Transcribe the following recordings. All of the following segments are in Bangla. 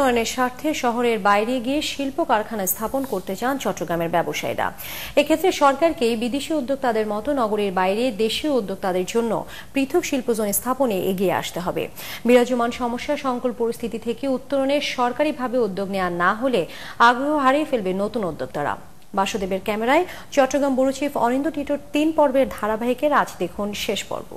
উন্নয়নের স্বার্থে শহরের বাইরে গিয়ে শিল্প কারখানা স্থাপন করতে চান চট্টগ্রামের ব্যবসায়ীরা। এক্ষেত্রে সরকারকে বিদেশি উদ্যোক্তাদের মতো নগরীর বাইরে দেশীয় উদ্যোক্তাদের জন্য পৃথক শিল্পজোন স্থাপনে এগিয়ে আসতে হবে। বিরাজমান সমস্যা সংকট পরিস্থিতি থেকে উত্তরণে সরকারিভাবে উদ্যোগ নেওয়া না হলে আগ্রহ হারিয়ে ফেলবে নতুন উদ্যোক্তারা। বাসুদেবের ক্যামেরায় চট্টগ্রাম ব্যুরো চিফ অনিন্দ টিটোর ৩ পর্বের ধারাবাহিকের আজ দেখুন শেষ পর্ব।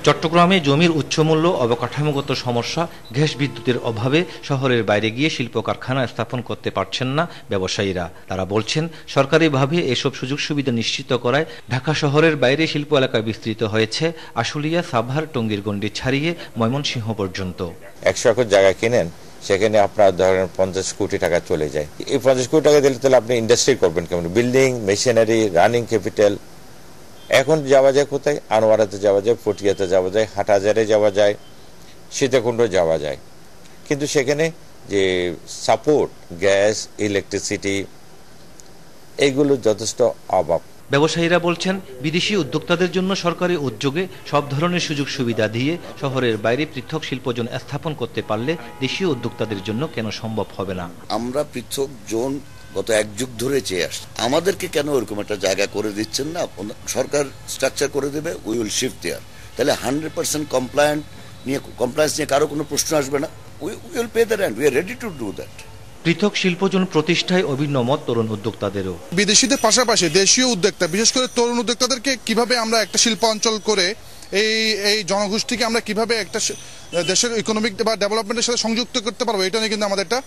চট্টগ্রামে জমির উচ্চমূল্য, অবকাঠামোগত সমস্যা, গ্যাস বিদ্যুতের অভাবে শহরের বাইরে গিয়ে শিল্প কারখানা স্থাপন করতে পারছেন না ব্যবসায়ীরা। তারা বলছেন, সরকারিভাবে এসব সুযোগ সুবিধা নিশ্চিত করায় ঢাকা শহরের বাইরে শিল্প এলাকায় বিস্তৃত হয়েছে আশুলিয়া, সাভার, টঙ্গীর গণ্ডি ছাড়িয়ে ময়মনসিংহ পর্যন্ত। 100 একর জায়গা কিনেন, সেখানে আপনার ধরেন 50 কোটি টাকা চলে যায়। এই 50 কোটি টাকা দিলে তাহলে আপনি ইন্ডাস্ট্রি করবেন কেমন? Building, machinery, running capital. এখন যাওয়া যায় কোথায়? আনোয়ারাতে যাওয়া যায়, পটিয়াতে যাওয়া যায়, হাটহাজারে যাওয়া যায়, সীতাকুণ্ড যাওয়া যায়। কিন্তু সেখানে যে সাপোর্ট, গ্যাস, ইলেকট্রিসিটি, এইগুলো যথেষ্ট অভাব। ব্যবসায়ীরা বলছেন, বিদেশি উদ্যোক্তাদের জন্য সরকারি উদ্যোগে সব ধরনের সুযোগ সুবিধা দিয়ে শহরের বাইরে পৃথক শিল্পজোন স্থাপন করতে পারলে দেশীয় উদ্যোক্তাদের জন্য কেন সম্ভব হবে না? আমরা পৃথক জোন গত 1 যুগ ধরে চেয়ে আসছি, আমাদেরকে কেন ওরকম একটা জায়গা করে দিচ্ছেন না? সরকার স্ট্রাকচার করে দেবে, উই উইল শিফট দেয়ার। তাহলে 100% কমপ্লায়েন্স নিয়ে কারো কোনো প্রশ্ন আসবে না। We will pay the rent, we are ready to do that. পৃথক শিল্পজোন প্রতিষ্ঠায় অভিন্ন মত তরুণ উদ্যোক্তাদেরও। বিদেশিদের পাশাপাশি দেশীয় উদ্যোক্তা, বিশেষ করে তরুণ উদ্যোক্তাদেরকে কিভাবে আমরা একটা শিল্প অঞ্চল করে এই জনগোষ্ঠীকে আমরা কিভাবে একটা দেশের ইকোনমিক বা ডেভেলপমেন্টের সাথে সংযুক্ত করতে পারবো, এটা নিয়ে কিন্তু আমাদের একটা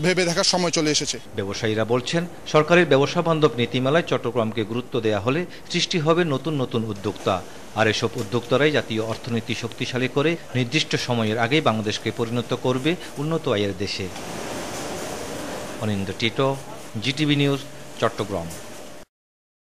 ভেবে দেখার সময় চলে এসেছে। ব্যবসায়ীরা বলছেন, সরকারের ব্যবসা বান্ধব নীতিমালায় চট্টগ্রামকে গুরুত্ব দেওয়া হলে সৃষ্টি হবে নতুন নতুন উদ্যোক্তা, আর এসব উদ্যোক্তারাই জাতীয় অর্থনীতি শক্তিশালী করে নির্দিষ্ট সময়ের আগেই বাংলাদেশকে পরিণত করবে উন্নত আয়ের দেশে। অনিন্দ টিটো, জিটিভি নিউজ, চট্টগ্রাম।